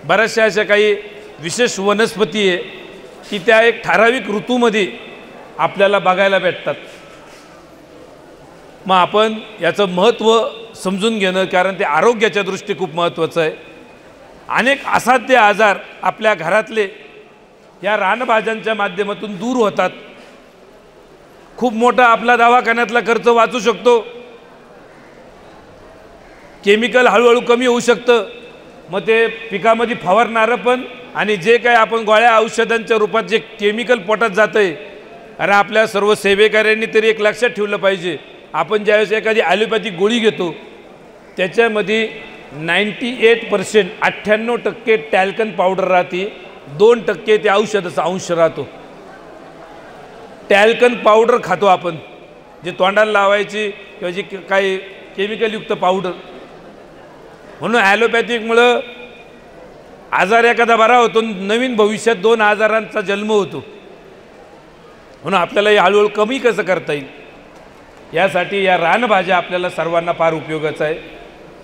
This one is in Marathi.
बऱ्याचशा अशा काही विशेष वनस्पती आहे की त्या एक ठराविक ऋतूमध्ये आपल्याला बघायला भेटतात। मग आपण याचं महत्त्व समजून घेणं, कारण ते आरोग्याच्या दृष्टी खूप महत्त्वाचं आहे। अनेक असाध्य आजार आपल्या घरातले या रानभाज्यांच्या माध्यमातून दूर होतात। खूप मोठा आपला दवाखान्यातला खर्च वाचू शकतो, केमिकल हळूहळू कमी होऊ शकतं। मग ते पिकामध्ये फवारणारं पण आणि जे काय आपण गोळ्या औषधांच्या रूपात जे केमिकल पोटात जातं आहे, आणि आपल्या सर्व सेवेकऱ्यांनी तरी एक लक्षात ठेवलं पाहिजे, आपण ज्यावेळेस एखादी ॲलोपॅथिक गोळी घेतो त्याच्यामध्ये 98% 98% टॅल्कन पावडर राहते, 2% त्या औषधाचा अंश राहतो। टॅल्कन पावडर खातो आपण, जे तोंडाला लावायची किंवा जी काही केमिकलयुक्त पावडर। म्हणून ॲलोपॅथिकमुळं आजार एखादा बरा होतो, नवीन भविष्यात 2 आजारांचा जन्म होतो। म्हणून आपल्याला हे हळूहळू कमी कसं करता येईल यासाठी या रानभाज्या आपल्याला सर्वांना फार उपयोगाचं आहे।